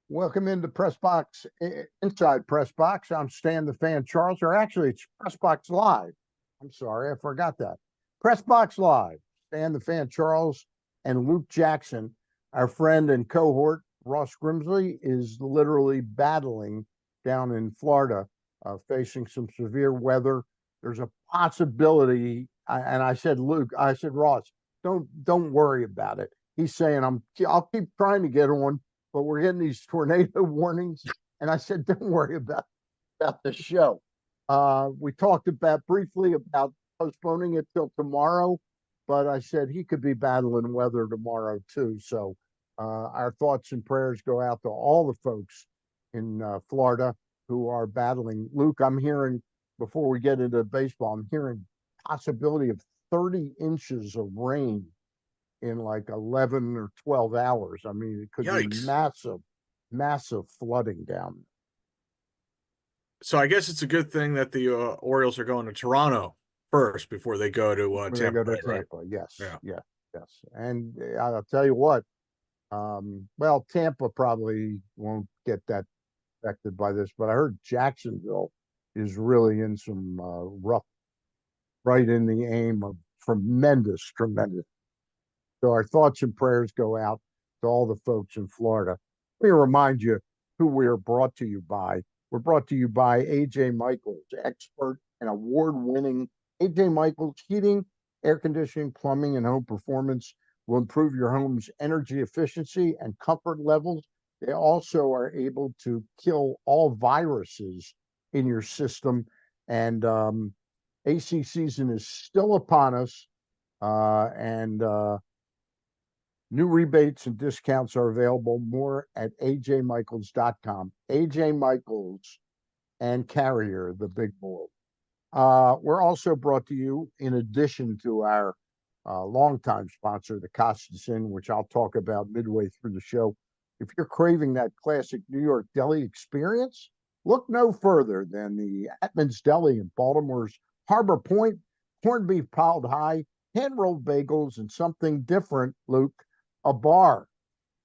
Welcome into Press Box, Inside Press Box. I'm Stan the Fan Charles, or actually, it's Press Box Live. I'm sorry, I forgot that. Press Box Live. Stan the Fan Charles and Luke Jackson, our friend and cohort, Ross Grimsley, is literally battling down in Florida, facing some severe weather. There's a possibility, and I said, Luke, I said, Ross, don't worry about it. He's saying, I'll keep trying to get on, but we're getting these tornado warnings. And I said, don't worry about the show. We talked about briefly about postponing it till tomorrow, but I said he could be battling weather tomorrow too. So our thoughts and prayers go out to all the folks in Florida who are battling. Luke, I'm hearing, before we get into baseball, I'm hearing possibility of 30 inches of rain in like 11 or 12 hours. I mean, it could be Yikes. massive flooding down So I guess it's a good thing that the Orioles are going to Toronto first before they go to when they Tampa go to Bay, right? Tampa. Yes, Yeah. yes, yes. And I'll tell you what, well, Tampa probably won't get that affected by this, but I heard Jacksonville is really in some rough, right in the aim of tremendous. So our thoughts and prayers go out to all the folks in Florida. Let me remind you who we are brought to you by. We're brought to you by AJ Michaels, expert and award-winning AJ Michaels Heating, Air Conditioning, Plumbing, and Home Performance will improve your home's energy efficiency and comfort levels. They also are able to kill all viruses in your system. And AC season is still upon us. And New rebates and discounts are available more at ajmichaels.com. AJ Michaels and Carrier, the big boy. We're also brought to you, in addition to our longtime sponsor, the Costas Inn, which I'll talk about midway through the show. If you're craving that classic New York deli experience, look no further than the Atman's Deli in Baltimore's Harbor Point. Corned beef piled high, hand-rolled bagels, and something different, Luke, a bar.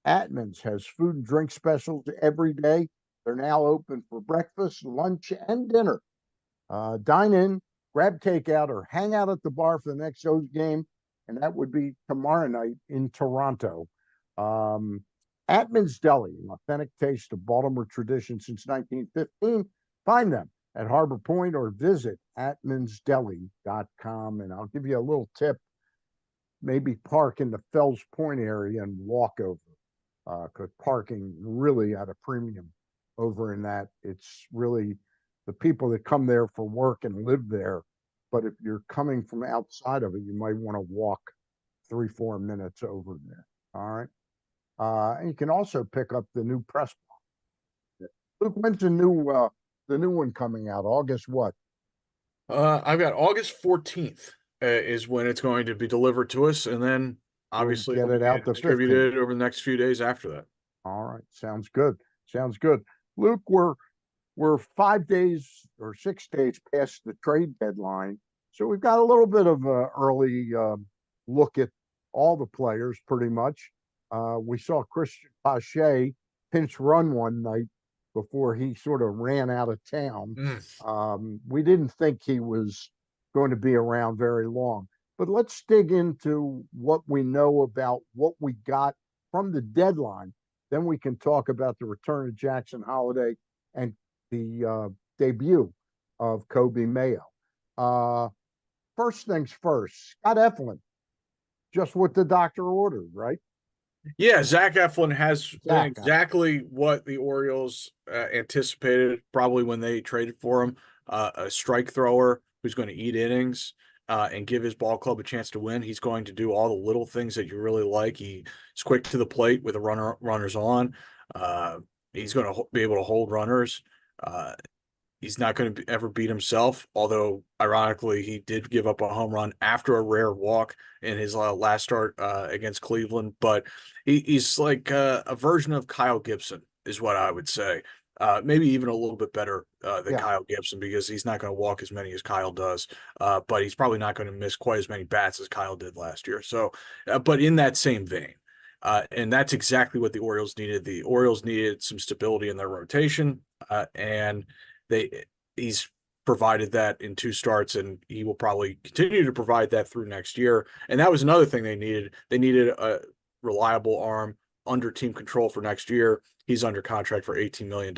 Atman's has food and drink specials every day. They're now open for breakfast, lunch, and dinner. Dine in, grab takeout, or hang out at the bar for the next O's game, and that would be tomorrow night in Toronto. Um, Atman's Deli, an authentic taste of Baltimore tradition since 1915. Find them at Harbor Point or visit atmansdeli.com. And I'll give you a little tip. Maybe park in the Fells Point area and walk over, because parking really at a premium over in that. It's really the people that come there for work and live there. But if you're coming from outside of it, you might want to walk 3-4 minutes over there. All right. And you can also pick up the new press box. Luke, when's the new one coming out? August what? I've got August 14th is when it's going to be delivered to us, and then We'll obviously get it'll it be out the 15th. distributed over the next few days after that. All right. Sounds good. Sounds good. Luke, we're 5 days or 6 days past the trade deadline. So we've got a little bit of an early look at all the players pretty much. We saw Christian Pache pinch run one night before he sort of ran out of town. Mm. We didn't think he was going to be around very long. But let's dig into what we know about what we got from the deadline. Then we can talk about the return of Jackson Holiday and the debut of Kobe Mayo. Uh, First things first, Scott Eflin, just what the doctor ordered, right? Yeah, Zach Eflin has been Zach, exactly what the Orioles anticipated probably when they traded for him. A strike thrower who's going to eat innings and give his ball club a chance to win. He's going to do all the little things that you really like. He's quick to the plate with the runners on. He's going to be able to hold runners. Uh, He's not going to ever beat himself, although ironically, he did give up a home run after a rare walk in his last start against Cleveland. But he's like a version of Kyle Gibson, is what I would say. Maybe even a little bit better than yeah, Kyle Gibson because he's not going to walk as many as Kyle does, but he's probably not going to miss quite as many bats as Kyle did last year. So, but in that same vein. And that's exactly what the Orioles needed. The Orioles needed some stability in their rotation, and they he's provided that in two starts, and he will probably continue to provide that through next year. And that was another thing they needed. They needed a reliable arm under team control for next year. He's under contract for $18 million,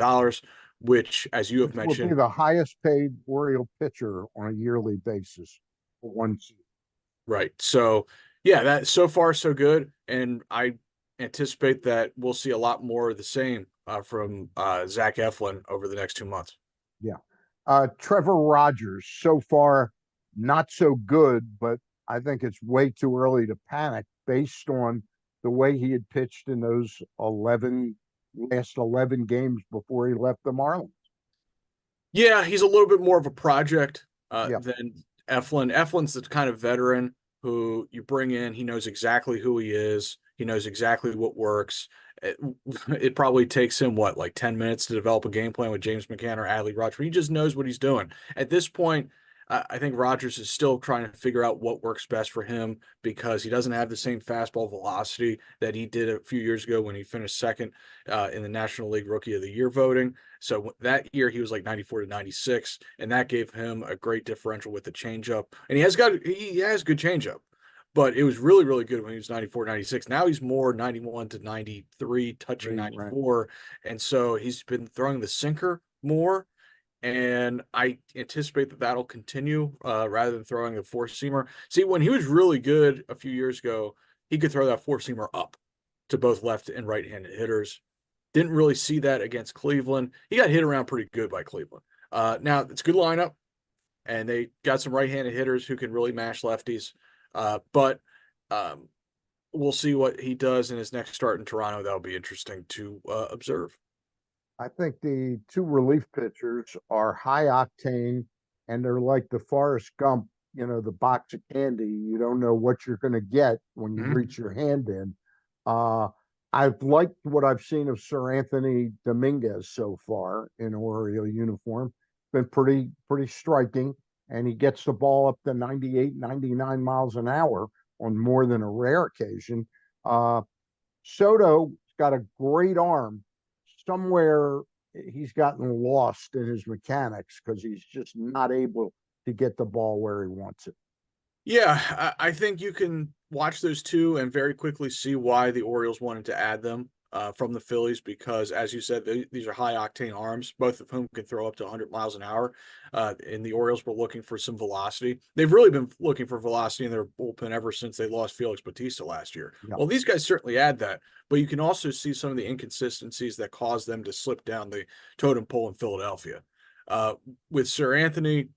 which, as you have which will be mentioned, the highest paid Oriole pitcher on a yearly basis for one season. right. So, yeah, that so far so good, and I anticipate that we'll see a lot more of the same from Zach Eflin over the next 2 months. Yeah. Trevor Rogers, so far, not so good, but I think it's way too early to panic based on the way he had pitched in those last 11 games before he left the Marlins. Yeah, he's a little bit more of a project Yeah, than Eflin. Eflin's the kind of veteran who you bring in. He knows exactly who he is. He knows exactly what works. It, it probably takes him what, like 10 minutes to develop a game plan with James McCann or Adley Rutschman. He just knows what he's doing. At this point, I think Rogers is still trying to figure out what works best for him because he doesn't have the same fastball velocity that he did a few years ago when he finished second in the National League Rookie of the Year voting. So that year he was like 94 to 96, and that gave him a great differential with the changeup. And he has good changeup, but it was really, really good when he was 94, 96. Now he's more 91 to 93, touching right. 94. And so he's been throwing the sinker more. And I anticipate that that'll continue rather than throwing the four seamer. See, when he was really good a few years ago, he could throw that four seamer up to both left and right handed hitters. Didn't really see that against Cleveland. He got hit around pretty good by Cleveland. Now it's a good lineup, and they got some right-handed hitters who can really mash lefties. But we'll see what he does in his next start in Toronto. That'll be interesting to observe. I think the two relief pitchers are high octane and they're like the Forrest Gump, the box of candy. You don't know what you're going to get when you Mm-hmm. reach your hand in. Uh, I've liked what I've seen of Sir Anthony Dominguez so far in Oriole uniform. Been pretty striking, and he gets the ball up to 98, 99 miles an hour on more than a rare occasion. Uh, Soto's got a great arm. Somewhere he's gotten lost in his mechanics because he's just not able to get the ball where he wants it. Yeah, I think you can watch those two and very quickly see why the Orioles wanted to add them from the Phillies because, as you said, these are high octane arms, both of whom can throw up to 100 miles an hour. And the Orioles were looking for some velocity. They've really been looking for velocity in their bullpen ever since they lost Felix Bautista last year. Yeah. Well, these guys certainly add that, but you can also see some of the inconsistencies that caused them to slip down the totem pole in Philadelphia. Uh, with Sir Anthony,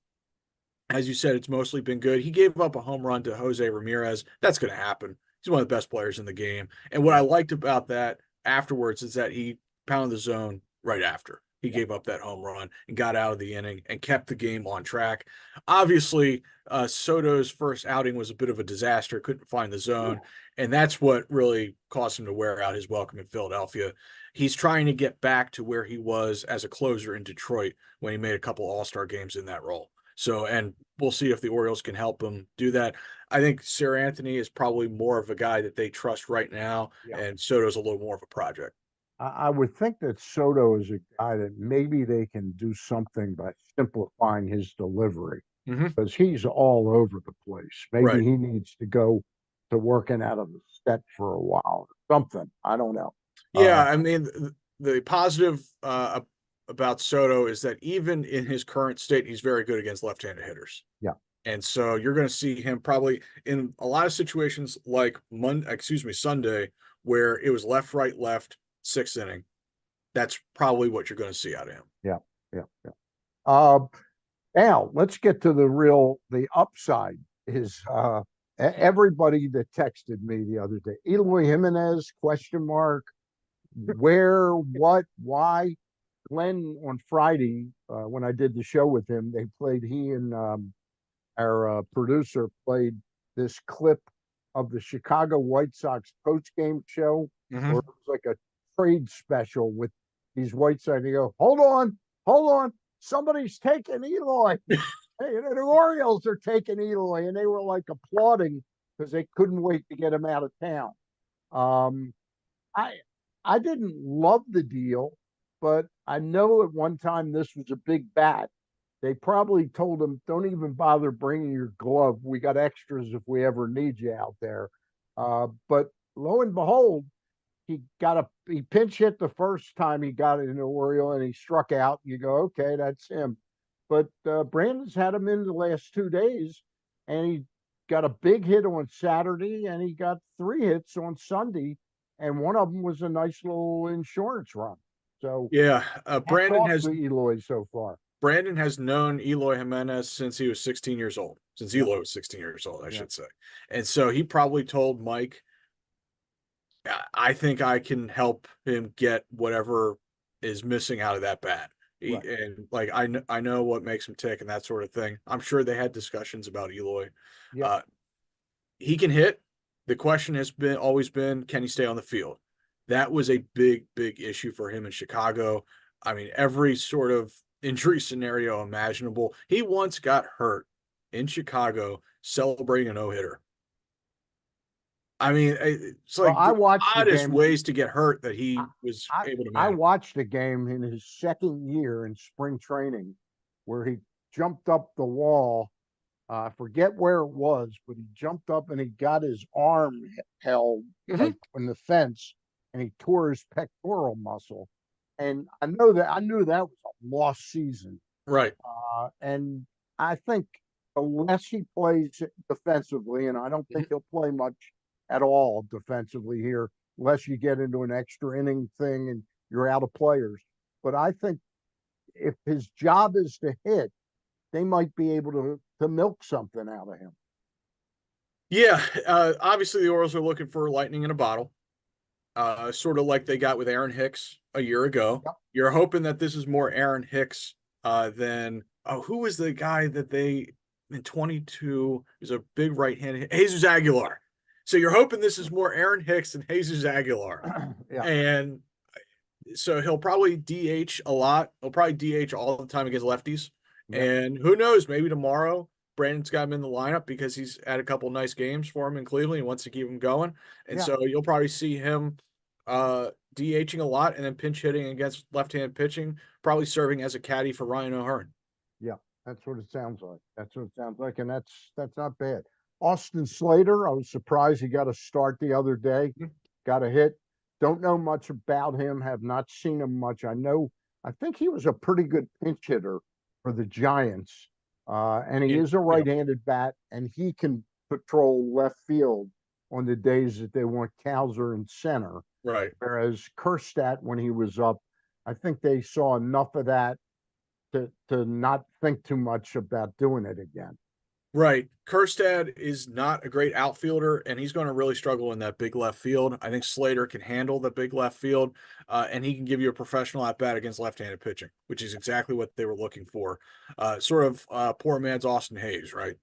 as you said, it's mostly been good. He gave up a home run to Jose Ramirez. That's going to happen. He's one of the best players in the game. And what I Yeah. liked about that afterwards is that he pounded the zone right after. He Yeah. gave up that home run and got out of the inning and kept the game on track. Obviously, Soto's first outing was a bit of a disaster, couldn't find the zone. And that's what really caused him to wear out his welcome in Philadelphia. He's trying to get back to where he was as a closer in Detroit when he made a couple All-Star games in that role. So, and we'll see if the Orioles can help him do that. I think Sir Anthony is probably more of a guy that they trust right now, Yeah. and Soto's a little more of a project. I would think that Soto is a guy that maybe they can do something by simplifying his delivery Mm-hmm. because he's all over the place. Maybe Right. he needs to go to working out of the set for a while or something. I don't know. Yeah, I mean, the positive about Soto is that even in his current state, he's very good against left-handed hitters. Yeah. And so you're going to see him probably in a lot of situations like Sunday, where it was left, right, left, sixth inning. That's probably what you're going to see out of him. Yeah. Yeah. Yeah. Uh, Now let's get to the upside is everybody that texted me the other day. Eloy Jimenez, question mark, where, what, why? Glenn on Friday, when I did the show with him, he and our producer played this clip of the Chicago White Sox post game show, where Mm-hmm. it was like a trade special with these White Sox. And you go, hold on, somebody's taking Eloy. Hey, the Orioles are taking Eloy, and they were like applauding because they couldn't wait to get him out of town. I I didn't love the deal, but I know at one time this was a big bat. They probably told him, "Don't even bother bringing your glove. We got extras if we ever need you out there." But lo and behold, he pinch hit the first time he got it in the Oriole and he struck out. You go, okay, that's him. But Brandon's had him in the last 2 days, and he got a big hit on Saturday, and he got 3 hits on Sunday, and one of them was a nice little insurance run. So Yeah, hats off to Eloy so far. Brandon has known Eloy Jimenez since he was 16 years old. Since Yep, Eloy was 16 years old, I yep, should say. And so he probably told Mike, I think I can help him get whatever is missing out of that bat. right, And like I know what makes him tick and that sort of thing. I'm sure they had discussions about Eloy. yep. Uh, he can hit. The question has been always been, can he stay on the field? That was a big issue for him in Chicago. I mean, every sort of injury scenario imaginable. He once got hurt in Chicago celebrating a no-hitter. I mean, it's Well, like I the watched the oddest game. ways to get hurt that I, he was I able to I manage. watched the game in his second year in spring training, where he jumped up the wall. I forget where it was, but he jumped up and he got his arm held like Mhm. on the fence, and he tore his pectoral muscle. And I knew that was a lost season. Right. And I think unless he plays defensively, and I don't think Mhm. he'll play much at all defensively here, unless you get into an extra inning thing and you're out of players. But I think if his job is to hit, they might be able to milk something out of him. Yeah, obviously the Orioles are looking for lightning in a bottle, sort of like they got with Aaron Hicks a year ago. Yep. You're hoping that this is more Aaron Hicks than who was the guy that they in 22 is a big right-handed Jesus Aguilar. So you're hoping this is more Aaron Hicks than Jesus Aguilar, Yeah. and so he'll probably DH a lot. He'll probably DH all the time against lefties. Yep. And who knows, maybe tomorrow Brandon's got him in the lineup because he's had a couple nice games for him in Cleveland. He wants to keep him going. And Yeah. so you'll probably see him DHing a lot and then pinch hitting against left-hand pitching, probably serving as a caddy for Ryan O'Hearn. Yeah. That's what it sounds like. That's what it sounds like. And that's not bad. Austin Slater, I was surprised he got a start the other day. Got a hit. Don't know much about him, have not seen him much. I think he was a pretty good pinch hitter for the Giants. And he is a Yeah, right-handed bat, and he can patrol left field on the days that they want Cowser in center. right. Whereas Kerstad, when he was up, I think they saw enough of that to not think too much about doing it again. Right. Kerstad is not a great outfielder, and he's going to really struggle in that big left field. I think Slater can handle the big left field, and he can give you a professional at bat against left-handed pitching, which is exactly what they were looking for. Sort of poor man's Austin Hayes, right?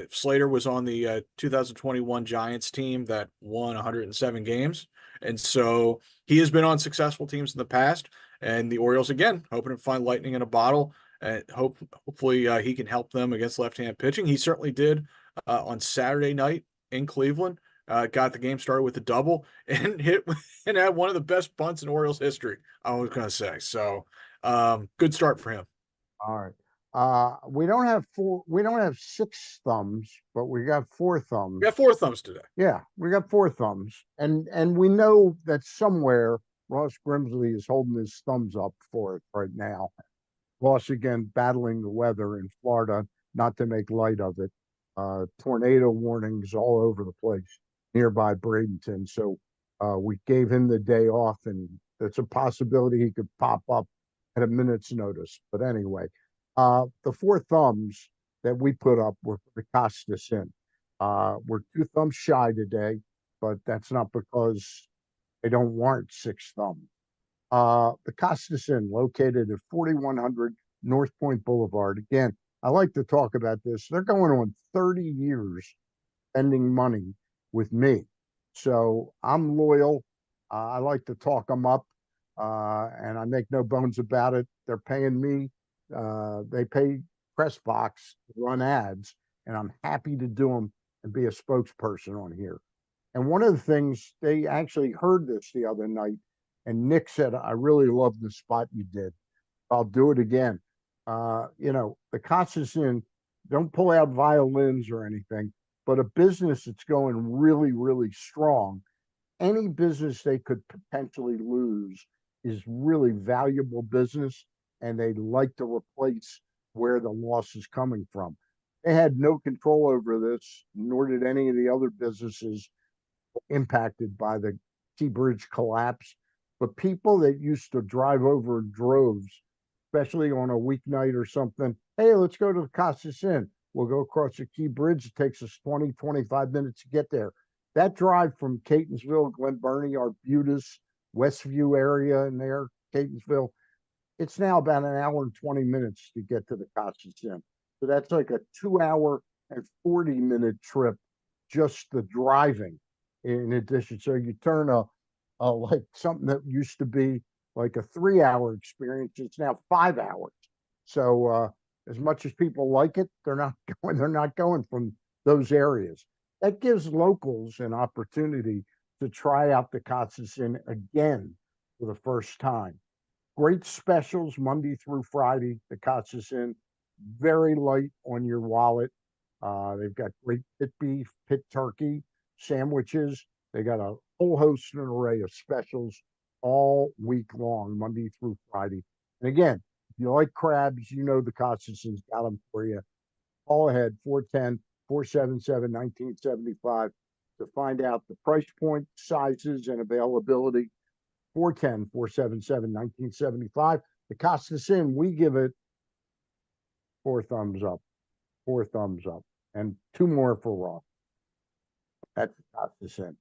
Slater was on the 2021 Giants team that won 107 games. And so he has been on successful teams in the past. And the Orioles, again, hoping to find lightning in a bottle. And hopefully he can help them against left-hand pitching. He certainly did on Saturday night in Cleveland. Got the game started with a double and hit and had one of the best bunts in Orioles history, I was going to say. So good start for him. All right. We don't have six thumbs, but we got four We thumbs. got four thumbs today. Yeah, we got four thumbs. And we know that somewhere Ross Grimsley is holding his thumbs up for it right now. Ross again battling the weather in Florida, not to make light of it. Tornado warnings all over the place nearby Bradenton. So we gave him the day off, and it's a possibility he could pop up at a minute's notice. But anyway, the four thumbs that we put up were for the Costas in. We're two thumbs shy today, but that's not because they don't warrant six thumbs. The Costas Inn, located at 4100 North Point Boulevard. Again, I like to talk about this. They're going on 30 years spending money with me. So I'm loyal. I like to talk them up, and I make no bones about it. They're paying me. They pay Pressbox to run ads, and I'm happy to do them and be a spokesperson on here. And one of the things they actually heard this the other night, and Nick said, "I really love the spot you did. I'll do it again." The Costas Inn, don't pull out violins or anything, but a business that's going really, really strong. Any business they could potentially lose is really valuable business, and they'd like to replace where the loss is coming from. They had no control over this, nor did any of the other businesses impacted by the Key Bridge collapse. But people that used to drive over in droves, especially on a weeknight or something, hey, let's go to the Costas Inn. We'll go across the Key Bridge. It takes us 20, 25 minutes to get there. That drive from Catonsville, Glen Burnie, Arbutus, Westview area in there, Catonsville, it's now about an hour and 20 minutes to get to the Costas Inn. So that's like a 2 hour and 40-minute trip, just the driving in addition. So you turn a like something that used to be like a 3 hour experience, it's now 5 hours. So as much as people like it, they're not going from those areas. That gives locals an opportunity to try out the Costas Inn again for the first time. Great specials Monday through Friday. The Costas Inn, very light on your wallet. They've got great pit beef, pit turkey sandwiches. They got a whole host and array of specials all week long, Monday through Friday. And again, if you like crabs, the Costas Inn's got them for you. Call ahead 410-477-1975 to find out the price point, sizes, and availability. 410-477-1975. The Costas Inn, we give it 4 thumbs up, 4 thumbs up, and 2 more for Raw. That's the Costas Inn.